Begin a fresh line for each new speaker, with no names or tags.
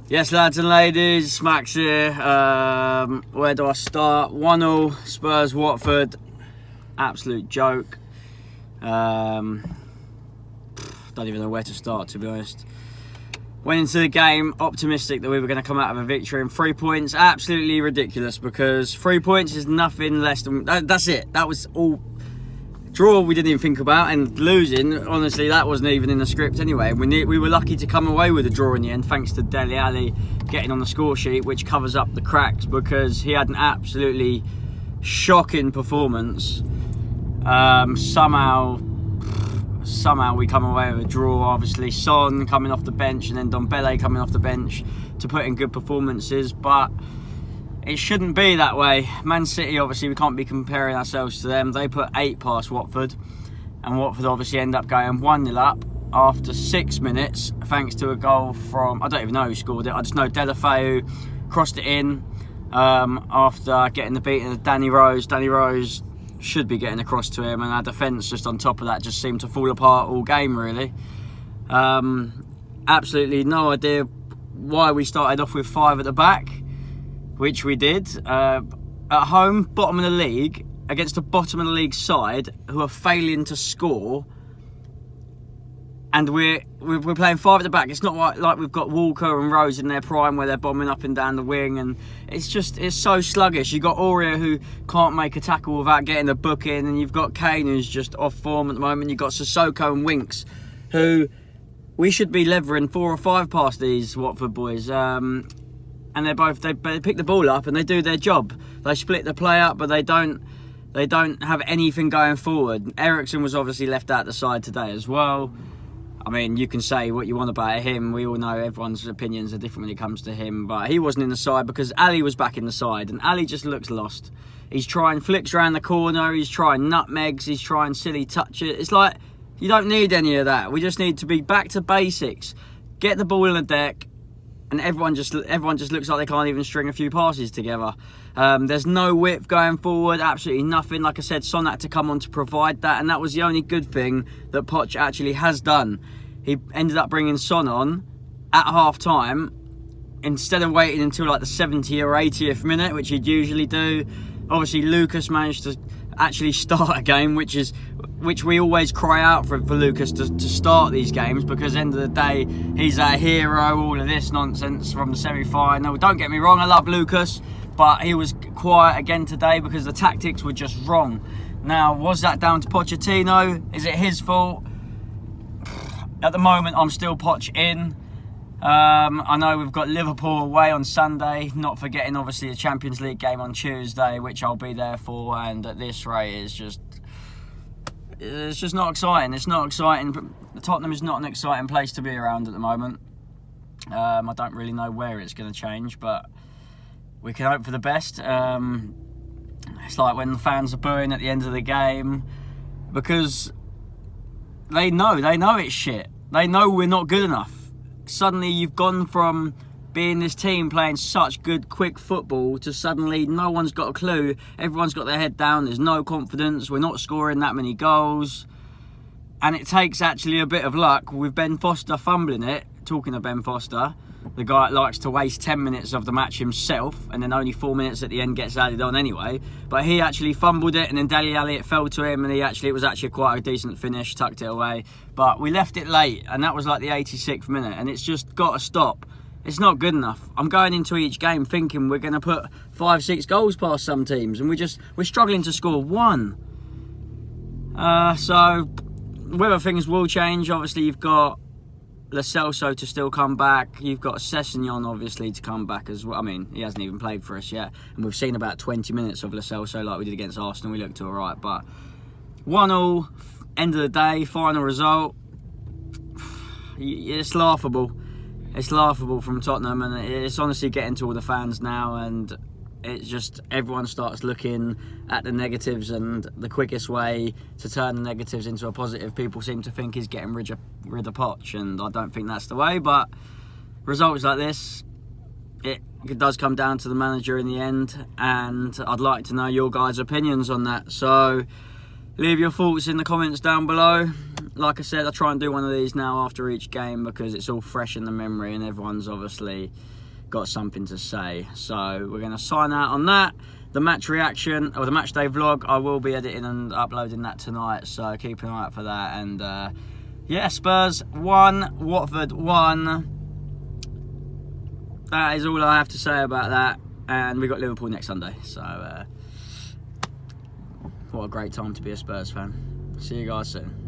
Yes, lads and ladies, Max here. Where do I start? 1-0, Spurs, Watford. Absolute joke. Don't even know where to start, to be honest. Went into the game optimistic that we were going to come out of a victory, and 3 points, absolutely ridiculous, because 3 points is nothing less than... That's it. That was all... Draw we didn't even think about, and losing, honestly, that wasn't even in the script anyway. We were lucky to come away with a draw in the end, thanks to Dele Alli getting on the score sheet, which covers up the cracks, because he had an absolutely shocking performance. Somehow we come away with a draw. Obviously, Son coming off the bench, and then Dele coming off the bench to put in good performances, but it shouldn't be that way. Man City, obviously, we can't be comparing ourselves to them. They put 8 past Watford, and Watford obviously end up going 1-0 up after 6 minutes, thanks to a goal from, I don't even know who scored it. I just know Dele Alli crossed it in after getting the beating of Danny Rose. Danny Rose should be getting across to him, and our defence just on top of that just seemed to fall apart all game, really. Absolutely no idea why we started off with 5 at the back, which we did. At home, bottom of the league, against the bottom of the league side who are failing to score, and we're playing 5 at the back. It's not like we've got Walker and Rose in their prime where they're bombing up and down the wing, and it's so sluggish. You've got Aurier who can't make a tackle without getting the book in, and you've got Kane who's just off form at the moment. You've got Sissoko and Winks, who we should be levering 4 or 5 past these Watford boys. And they pick the ball up and they do their job. They split the play up, but they don't have anything going forward. Eriksen was obviously left out the side today as well. I mean, you can say what you want about him. We all know everyone's opinions are different when it comes to him, but he wasn't in the side because Ali was back in the side, and Ali just looks lost. He's trying flicks around the corner, he's trying nutmegs, he's trying silly touches. It's like, you don't need any of that. We just need to be back to basics. Get the ball in the deck, and everyone just looks like they can't even string a few passes together. There's no width going forward, absolutely nothing. Like I said, Son had to come on to provide that, and that was the only good thing that Poch actually has done. He ended up bringing Son on at half-time instead of waiting until like the 70th or 80th minute, which he'd usually do. Obviously, Lucas managed to actually start a game, which we always cry out for Lucas to start these games, because at the end of the day, he's our hero, all of this nonsense from the semi-final. Don't get me wrong, I love Lucas, but he was quiet again today because the tactics were just wrong. Now, was that down to Pochettino? Is it his fault? At the moment, I'm still Poch in. I know we've got Liverpool away on Sunday, not forgetting obviously the Champions League game on Tuesday, which I'll be there for, and at this rate it's just not exciting. It's not exciting. Tottenham is not an exciting place to be around at the moment. I don't really know where it's going to change, but we can hope for the best. It's like when the fans are booing at the end of the game, because they know it's shit. They know we're not good enough. Suddenly you've gone from being this team playing such good, quick football to suddenly no one's got a clue. Everyone's got their head down. There's no confidence. We're not scoring that many goals. And it takes actually a bit of luck with Ben Foster fumbling it. Talking of Ben Foster, the guy that likes to waste 10 minutes of the match himself, and then only 4 minutes at the end gets added on anyway. But he actually fumbled it, and then Dele Alli, it fell to him, and it was actually quite a decent finish, tucked it away. But we left it late, and that was like the 86th minute, and it's just got to stop. It's not good enough. I'm going into each game thinking we're going to put 5-6 goals past some teams, and we're struggling to score 1. So whether things will change, obviously you've got Lo Celso to still come back. You've got Sessegnon obviously to come back as well. I mean, he hasn't even played for us yet, and we've seen about 20 minutes of Lo Celso like we did against Arsenal. We looked alright, but 1-1, end of the day, final result. It's laughable. It's laughable from Tottenham, and it's honestly getting to all the fans now, and it's just everyone starts looking at the negatives, and the quickest way to turn the negatives into a positive, people seem to think, is getting rid of Poch, and I don't think that's the way. But results like this, it does come down to the manager in the end, and I'd like to know your guys' opinions on that. So Leave your thoughts in the comments down below. Like I said, I try and do one of these now after each game because it's all fresh in the memory and everyone's obviously got something to say. So we're going to sign out on that. The match reaction, or the match day vlog, I will be editing and uploading that tonight, so keep an eye out for that. And yeah, Spurs 1, Watford 1. That is all I have to say about that. And we got Liverpool next Sunday, so what a great time to be a Spurs fan. See you guys soon.